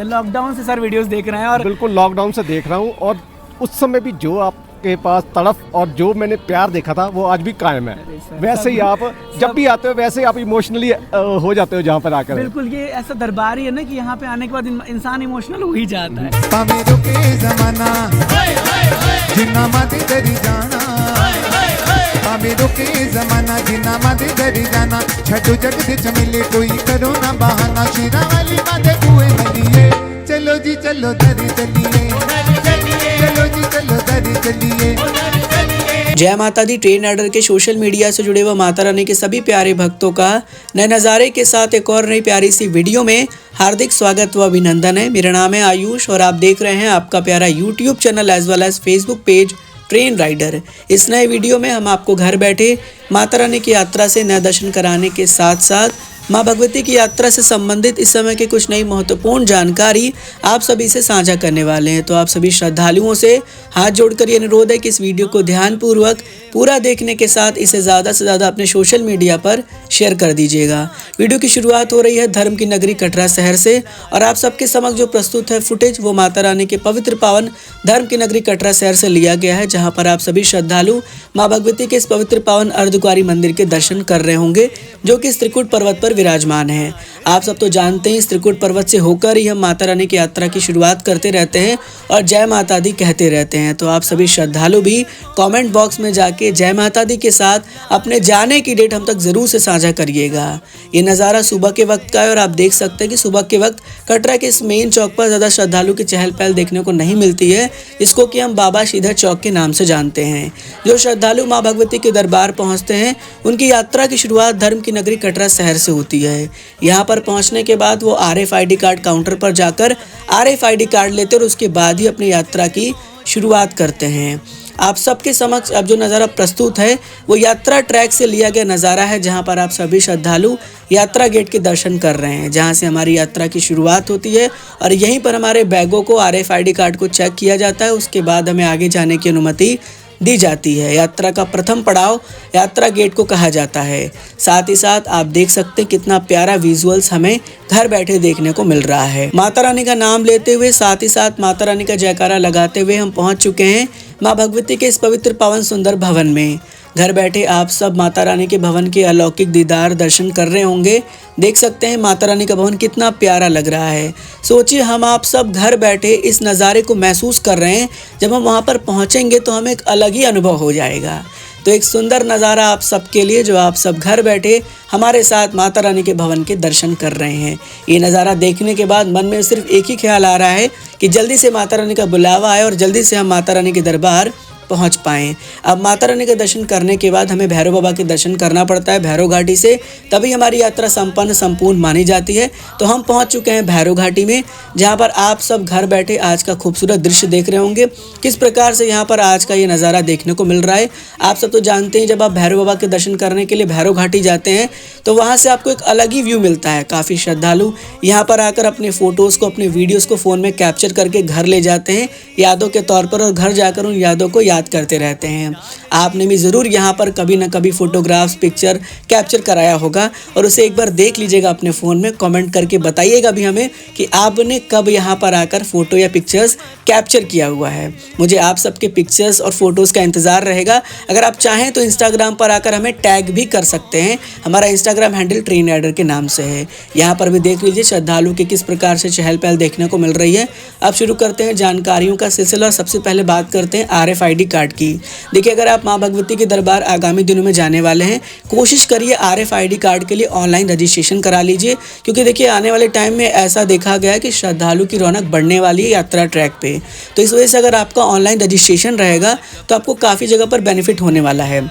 Lockdown से sir videos देख रहे हैं और बिल्कुल लॉकडाउन से देख रहा हूँ और उस समय भी जो आपके पास तड़फ और जो मैंने प्यार देखा था वो आज भी कायम है। वैसे ही आप जब भी आते हो वैसे ही आप इमोशनली हो जाते हो जहाँ पर आकर। बिल्कुल ये ऐसा दरबार ही है ना कि यहाँ पे आने के बाद इंसान इमोशनल हो ही जाता है। छठो जगत मिले कोई करो ना बहाना, शीरा वाली माते कुएं नदिए, चलो जी चलो दरी चलिए, चलो जी चलो दरी चलिए। जय माता दी ट्रेन राइडर के सोशल मीडिया से जुड़े हुए माता रानी के सभी प्यारे भक्तों का नए नज़ारे के साथ एक और नई प्यारी सी वीडियो में हार्दिक स्वागत व अभिनंदन है। मेरा नाम है आयुष और आप देख रहे हैं आपका प्यारा YouTube channel as well as Facebook page Train Rider. इस नए वीडियो में हम आपको घर बैठे माता रानी की यात्रा से नए दर्शन कराने के साथ साथ माँ भगवती की यात्रा से संबंधित इस समय की कुछ नई महत्वपूर्ण जानकारी आप सभी से साझा करने वाले हैं। तो आप सभी श्रद्धालुओं से हाथ जोड़कर ये अनुरोध है कि इस वीडियो को ध्यानपूर्वक पूरा देखने के साथ इसे ज़्यादा से ज़्यादा अपने सोशल मीडिया पर शेयर कर दीजिएगा। वीडियो की शुरुआत हो रही है धर्म की नगरी कटरा शहर से और आप सबके समक्ष जो प्रस्तुत है फुटेज वो माता रानी के पवित्र पावन धर्म की नगरी कटरा शहर से लिया गया है, जहाँ पर आप सभी श्रद्धालु माँ भगवती के इस पवित्र पावन अर्धकुंवारी मंदिर के दर्शन कर रहे होंगे, जो कि इस त्रिकुट पर्वत पर विराजमान है। आप सब तो जानते हैं इस त्रिकुट पर्वत से होकर ही हम माता रानी की यात्रा की शुरुआत करते रहते हैं और जय माता दी कहते रहते हैं। तो आप सभी श्रद्धालु भी कमेंट बॉक्स में जाके जय माता दी के साथ अपने जाने की डेट हम तक जरूर से साझा करिएगा। ये नज़ारा सुबह के वक्त का है और आप देख सकते हैं कि सुबह के वक्त कटरा के इस मेन चौक पर ज़्यादा श्रद्धालु की चहल पहल देखने को नहीं मिलती है, जिसको कि हम बाबा श्रीधर चौक के नाम से जानते हैं। जो श्रद्धालु माँ भगवती के दरबार पहुँचते हैं उनकी यात्रा की शुरुआत धर्म की नगरी कटरा शहर से होती है। यहाँ पर पहुँचने के बाद वो RFID कार्ड काउंटर पर जाकर RFID कार्ड लेते और उसके बाद ही अपनी यात्रा की शुरुआत करते हैं। आप सबके समक्ष अब जो नज़ारा प्रस्तुत है वो यात्रा ट्रैक से लिया गया नज़ारा है, जहाँ पर आप सभी श्रद्धालु यात्रा गेट के दर्शन कर रहे हैं, जहाँ से हमारी यात्रा की शुरुआत होती है और यहीं पर हमारे बैगों को RFID कार्ड को चेक किया जाता है। उसके बाद हमें आगे जाने की अनुमति दी जाती है। यात्रा का प्रथम पड़ाव यात्रा गेट को कहा जाता है। साथ ही साथ आप देख सकते हैं कितना प्यारा विजुअल्स हमें घर बैठे देखने को मिल रहा है। माता रानी का नाम लेते हुए साथ ही साथ माता रानी का जयकारा लगाते हुए हम पहुंच चुके हैं माँ भगवती के इस पवित्र पावन सुंदर भवन में। घर बैठे आप सब माता रानी के भवन के अलौकिक दीदार दर्शन कर रहे होंगे। देख सकते हैं माता रानी का भवन कितना प्यारा लग रहा है। सोचिए हम आप सब घर बैठे इस नज़ारे को महसूस कर रहे हैं, जब हम वहाँ पर पहुँचेंगे तो हमें एक अलग ही अनुभव हो जाएगा। तो एक सुंदर नज़ारा आप सबके लिए, जो आप सब घर बैठे हमारे साथ माता रानी के भवन के दर्शन कर रहे हैं। ये नज़ारा देखने के बाद मन में सिर्फ एक ही ख्याल आ रहा है कि जल्दी से माता रानी का बुलावा आए और जल्दी से हम माता रानी के दरबार पहुंच पाएँ। अब माता रानी के दर्शन करने के बाद हमें भैरव बाबा के दर्शन करना पड़ता है भैरव घाटी से, तभी हमारी यात्रा संपूर्ण मानी जाती है। तो हम पहुंच चुके हैं भैरव घाटी में, जहां पर आप सब घर बैठे आज का खूबसूरत दृश्य देख रहे होंगे। किस प्रकार से यहां पर आज का ये नज़ारा देखने को मिल रहा है। आप सब तो जानते हैं जब आप भैरव बाबा के दर्शन करने के लिए भैरव घाटी जाते हैं तो वहाँ से आपको एक अलग ही व्यू मिलता है। काफ़ी श्रद्धालु यहाँ पर आकर अपने फ़ोटोज़ को, अपने वीडियोज़ को फ़ोन में कैप्चर करके घर ले जाते हैं यादों के तौर पर, और घर जाकर उन यादों को याद करते रहते हैं। आपने भी ज़रूर यहाँ पर कभी ना कभी फ़ोटोग्राफ्स, पिक्चर कैप्चर कराया होगा और उसे एक बार देख लीजिएगा अपने फ़ोन में। कमेंट करके बताइएगा भी हमें कि आपने कब यहाँ पर आकर फ़ोटो या पिक्चर्स कैप्चर किया हुआ है। मुझे आप सबके पिक्चर्स और फ़ोटोज़ का इंतज़ार रहेगा। अगर आप चाहें तो इंस्टाग्राम पर आकर हमें टैग भी कर सकते हैं। हमारा इंस्टाग्राम हैंडल ट्रेन राइडर के नाम से है। यहाँ पर भी देख लीजिए श्रद्धालु के किस प्रकार से चहल पहल देखने को मिल रही है। अब शुरू करते हैं जानकारियों का सिलसिला और सबसे पहले बात करते हैं RFID कार्ड की। देखिए अगर आप माँ भगवती के दरबार आगामी दिनों में जाने वाले हैं, कोशिश करिए RFID कार्ड के लिए ऑनलाइन रजिस्ट्रेशन करा लीजिए, क्योंकि देखिए आने वाले टाइम में ऐसा देखा गया है कि श्रद्धालु की रौनक बढ़ने वाली है यात्रा ट्रैक पे। तो इस वजह से अगर आपका ऑनलाइन रजिस्ट्रेशन रहेगा तो आपको काफ़ी जगह पर बेनिफिट होने वाला है।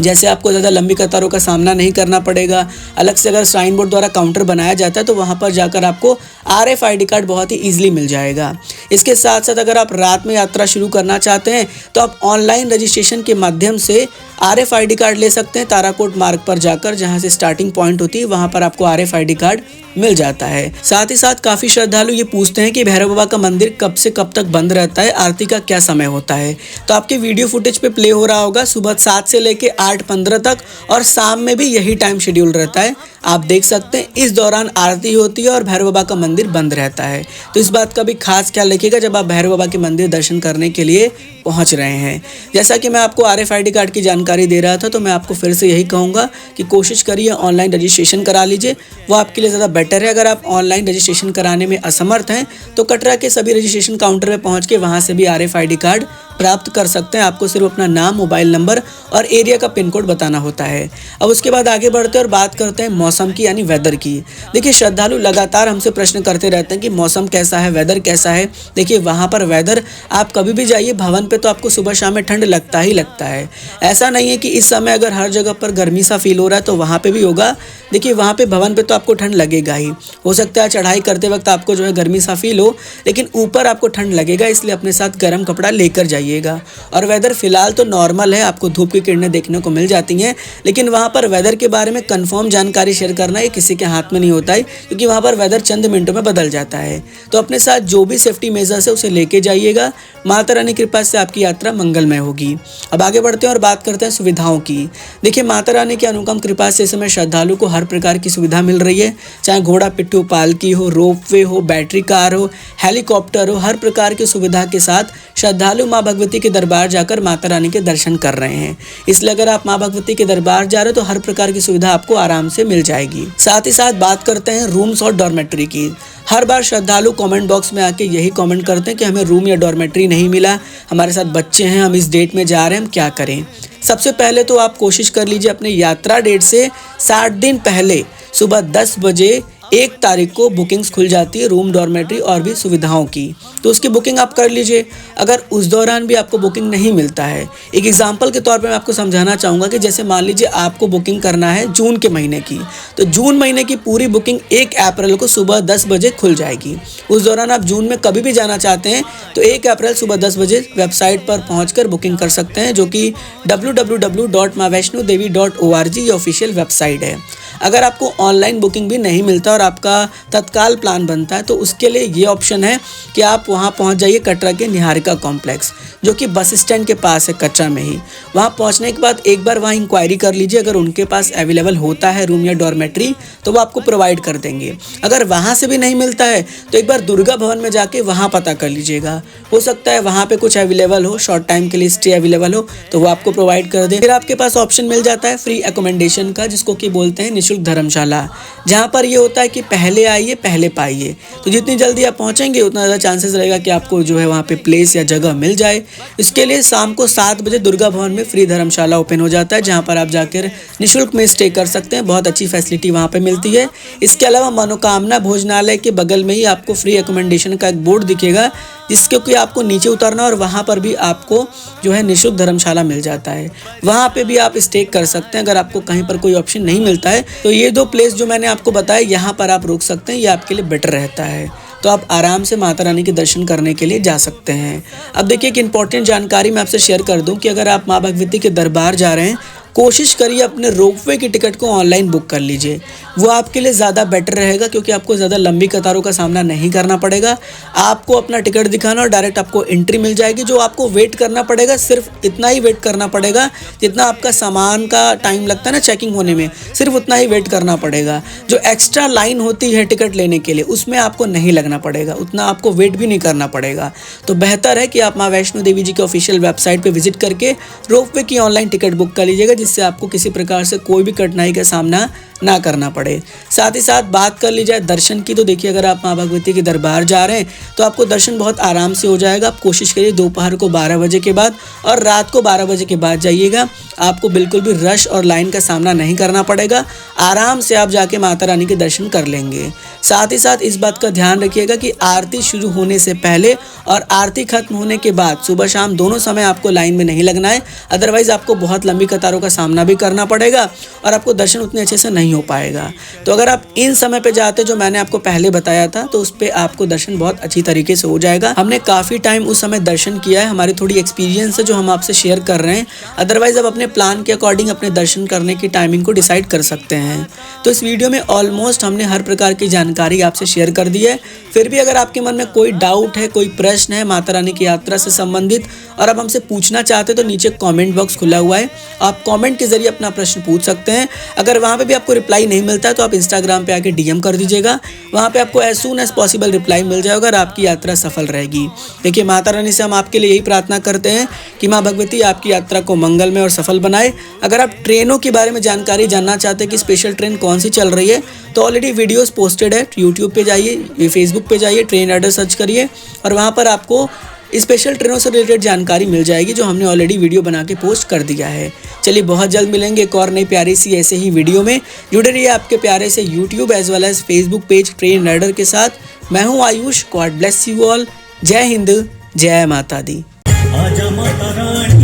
जैसे आपको ज़्यादा लंबी कतारों का सामना नहीं करना पड़ेगा। अलग से अगर साइन बोर्ड द्वारा काउंटर बनाया जाता है तो वहाँ पर जाकर आपको RFID कार्ड बहुत ही ईजिली मिल जाएगा। इसके साथ साथ अगर आप रात में यात्रा शुरू करना चाहते हैं तो आप ऑनलाइन रजिस्ट्रेशन के माध्यम से RFID कार्ड ले सकते हैं। ताराकोट मार्ग पर जाकर जहां से स्टार्टिंग पॉइंट होती है वहां पर आपको RFID कार्ड मिल जाता है। साथ ही साथ काफ़ी श्रद्धालु ये पूछते हैं कि भैरव बाबा का मंदिर कब से कब तक बंद रहता है, आरती का क्या समय होता है। तो आपके वीडियो फुटेज पे प्ले हो रहा होगा सुबह 7 से लेके 8:15 तक और शाम में भी यही टाइम शेड्यूल रहता है। आप देख सकते हैं इस दौरान आरती होती है और भैरव बाबा का मंदिर बंद रहता है। तो इस बात का भी खास ख्याल रखिएगा जब आप भैरव बाबा के मंदिर दर्शन करने के लिए पहुंच रहे हैं। जैसा कि मैं आपको RFID कार्ड की जानकारी दे रहा था तो मैं आपको फिर से यही कहूँगा कि कोशिश करिए ऑनलाइन रजिस्ट्रेशन करा लीजिए, वो आपके लिए ज़्यादा बेटर है। अगर आप ऑनलाइन रजिस्ट्रेशन कराने में असमर्थ हैं तो कटरा के सभी रजिस्ट्रेशन काउंटर में पहुँच के वहाँ से भी RFID कार्ड प्राप्त कर सकते हैं। आपको सिर्फ अपना नाम, मोबाइल नंबर और एरिया का पिन कोड बताना होता है। अब उसके बाद आगे बढ़ते हैं और बात करते हैं मौसम की यानी वेदर की। देखिए श्रद्धालु लगातार हमसे प्रश्न करते रहते हैं कि मौसम कैसा है, वेदर कैसा है। देखिए वहाँ पर वेदर आप कभी भी जाइए भवन पे तो आपको सुबह शाम में ठंड लगता ही लगता है। ऐसा नहीं है कि इस समय अगर हर जगह पर गर्मी सा फील हो रहा है तो वहाँ पे भी होगा। देखिए वहाँ पे भवन पे तो आपको ठंड लगेगा ही। हो सकता है चढ़ाई करते वक्त आपको जो है गर्मी सा फील हो, लेकिन ऊपर आपको ठंड लगेगा, इसलिए अपने साथ गर्म कपड़ा लेकर जाइएगा। और वेदर फिलहाल तो नॉर्मल है, आपको धूप की किरणें देखने को मिल जाती हैं, लेकिन वहाँ पर वेदर के बारे में कंफर्म जानकारी शेयर करना ये किसी के हाथ में नहीं होता है, क्योंकि वहाँ पर वेदर चंद मिनटों में बदल जाता है। तो अपने साथ जो भी सेफ्टी मेजर्स है उसे लेके जाइएगा। माता रानी की कृपा से आपकी यात्रा मंगलमय होगी। अब आगे बढ़ते हैं और बात करते हैं सुविधाओं की। देखिए माता रानी की अनुपम कृपा से इस समय श्रद्धालु को हर प्रकार की सुविधा मिल रही है, चाहे घोड़ा पिट्ठू पालकी हो, रोपवे हो, बैटरी कार हो, हेलीकॉप्टर हो, हर प्रकार की सुविधा के साथ श्रद्धालु माँ भगवती के दरबार जाकर माता रानी के दर्शन कर रहे हैं। इसलिए अगर आप माँ भगवती के दरबार जा रहे हो तो हर प्रकार की सुविधा आपको आराम से मिल जाएगी। साथ ही साथ बात करते हैं रूम्स और डॉर्मेट्री की। हर बार श्रद्धालु कमेंट बॉक्स में आके यही कमेंट करते हैं कि हमें रूम या डॉर्मेट्री नहीं मिला, हमारे साथ बच्चे हैं, हम इस डेट में जा रहे हैं, हम क्या करें। सबसे पहले तो आप कोशिश कर लीजिए अपने यात्रा डेट से 60 दिन पहले सुबह 10 बजे 1 तारीख को बुकिंग्स खुल जाती है रूम, डॉर्मेट्री और भी सुविधाओं की, तो उसकी बुकिंग आप कर लीजिए। अगर उस दौरान भी आपको बुकिंग नहीं मिलता है, एक एग्जांपल के तौर पे मैं आपको समझाना चाहूँगा कि जैसे मान लीजिए आपको बुकिंग करना है जून के महीने की, तो जून महीने की पूरी बुकिंग 1 अप्रैल को सुबह 10 बजे खुल जाएगी। उस दौरान आप जून में कभी भी जाना चाहते हैं तो 1 अप्रैल सुबह 10 बजे वेबसाइट पर पहुँच बुकिंग कर सकते हैं, जो कि www.maavaishnodevi.org ये ऑफिशियल वेबसाइट है। अगर आपको ऑनलाइन बुकिंग भी नहीं मिलता और आपका तत्काल प्लान बनता है तो उसके लिए ये ऑप्शन है कि आप वहाँ पहुँच जाइए कटरा के निहारिका कॉम्प्लेक्स, जो कि बस स्टैंड के पास है कटरा में ही। वहाँ पहुँचने के बाद एक बार वहाँ इंक्वायरी कर लीजिए, अगर उनके पास अवेलेबल होता है रूम या डॉर्मेट्री तो वो आपको प्रोवाइड कर देंगे। अगर वहाँ से भी नहीं मिलता है तो एक बार दुर्गा भवन में जाके वहाँ पता कर लीजिएगा, हो सकता है वहाँ पे कुछ अवेलेबल हो, शॉर्ट टाइम के लिए स्टे अवेलेबल हो तो वो आपको प्रोवाइड कर दे। फिर आपके पास ऑप्शन मिल जाता है फ्री एकोमोडेशन का, जिसको कि बोलते हैं निःशुल्क धर्मशाला, जहाँ पर ये होता है कि पहले आइए पहले पाइए। तो जितनी जल्दी आप पहुँचेंगे उतना ज़्यादा चांसेस रहेगा कि आपको जो है वहाँ पे प्लेस या जगह मिल जाए। इसके लिए शाम को 7 बजे दुर्गा भवन में फ्री धर्मशाला ओपन हो जाता है, जहाँ पर आप जाकर निःशुल्क में स्टे कर सकते हैं। बहुत अच्छी फैसिलिटी वहाँ पे मिलती है। इसके अलावा मनोकामना भोजनालय के बगल में ही आपको फ्री एकोमोडेशन का एक बोर्ड दिखेगा, जिसके कि आपको नीचे उतरना और वहाँ पर भी आपको जो है निःशुल्क धर्मशाला मिल जाता है। वहाँ पे भी आप स्टे कर सकते हैं। अगर आपको कहीं पर कोई ऑप्शन नहीं मिलता है तो ये 2 प्लेस जो मैंने आपको बताया यहाँ पर आप रुक सकते हैं, ये आपके लिए बेटर रहता है। तो आप आराम से माता रानी के दर्शन करने के लिए जा सकते हैं। अब देखिए एक इंपॉर्टेंट जानकारी मैं आपसे शेयर कर दूं कि अगर आप माँ भगवती के दरबार जा रहे हैं कोशिश करिए अपने रोपवे की टिकट को ऑनलाइन बुक कर लीजिए, वो आपके लिए ज़्यादा बेटर रहेगा, क्योंकि आपको ज़्यादा लंबी कतारों का सामना नहीं करना पड़ेगा। आपको अपना टिकट दिखाना और डायरेक्ट आपको एंट्री मिल जाएगी। जो आपको वेट करना पड़ेगा सिर्फ इतना ही वेट करना पड़ेगा जितना आपका सामान का टाइम लगता है ना चेकिंग होने में, सिर्फ उतना ही वेट करना पड़ेगा। जो एक्स्ट्रा लाइन होती है टिकट लेने के लिए उसमें आपको नहीं लगना पड़ेगा, उतना आपको वेट भी नहीं करना पड़ेगा। तो बेहतर है कि आप माँ वैष्णो देवी जी के ऑफिशियल वेबसाइट पर विजिट करके रोपवे की ऑनलाइन टिकट बुक कर लीजिएगा, जिससे आपको किसी प्रकार से कोई भी कठिनाई का सामना ना करना पड़े। साथ ही साथ बात कर ली जाए दर्शन की, तो देखिए अगर आप माँ भगवती के दरबार जा रहे हैं तो आपको दर्शन बहुत आराम से हो जाएगा। आप कोशिश करिए दोपहर को 12 बजे के बाद और रात को 12 बजे के बाद जाइएगा, आपको बिल्कुल भी रश और लाइन का सामना नहीं करना पड़ेगा। आराम से आप जाके माता रानी के दर्शन कर लेंगे। साथ ही साथ इस बात का ध्यान रखिएगा कि आरती शुरू होने से पहले और आरती खत्म होने के बाद सुबह शाम दोनों समय आपको लाइन में नहीं लगना है, अदरवाइज आपको बहुत लंबी कतारों का सामना भी करना पड़ेगा और आपको दर्शन उतने अच्छे से नहीं नहीं हो पाएगा। तो अगर आप इन समय पे जाते जो मैंने आपको पहले बताया था तो उस पर आपको दर्शन बहुत अच्छी तरीके से हो जाएगा। हमने काफ़ी टाइम उस समय दर्शन किया है, हमारी थोड़ी एक्सपीरियंस है जो हम आपसे शेयर कर रहे हैं। अदरवाइज आप अपने प्लान के अकॉर्डिंग अपने दर्शन करने की टाइमिंग को डिसाइड कर सकते हैं। तो इस वीडियो में ऑलमोस्ट हमने हर प्रकार की जानकारी आपसे शेयर कर दी है। फिर भी अगर आपके मन में कोई डाउट है, कोई प्रश्न है माता रानी की यात्रा से संबंधित और आप हमसे पूछना चाहते हैं तो नीचे कमेंट बॉक्स खुला हुआ है, आप कमेंट के जरिए अपना प्रश्न पूछ सकते हैं। अगर वहाँ पे भी आपको रिप्लाई नहीं मिलता है तो आप इंस्टाग्राम पे आके डीएम कर दीजिएगा, वहाँ पे आपको as soon as possible reply मिल जाएगा और आपकी यात्रा सफल रहेगी। देखिए माता रानी से हम आपके लिए यही प्रार्थना करते हैं कि माँ भगवती आपकी यात्रा को मंगलमय और सफल बनाए। अगर आप ट्रेनों के बारे में जानकारी जानना चाहते हैं कि स्पेशल ट्रेन कौन सी चल रही है तो ऑलरेडी वीडियोस पोस्टेड है, यूट्यूब पे जाइए, फेसबुक पे जाइए, ट्रेन एड्रेस सर्च करिए और वहाँ पर आपको स्पेशल ट्रेनों से रिलेटेड जानकारी मिल जाएगी जो हमने ऑलरेडी वीडियो बना के पोस्ट कर दिया है। चलिए बहुत जल्द मिलेंगे एक और नई प्यारी सी ऐसे ही वीडियो में। जुड़े रहिए आपके प्यारे से YouTube as well as Facebook page Train Rider के साथ। मैं हूँ Ayush. God bless you all. जय हिंद, जय माता दी। आजा माता रानी।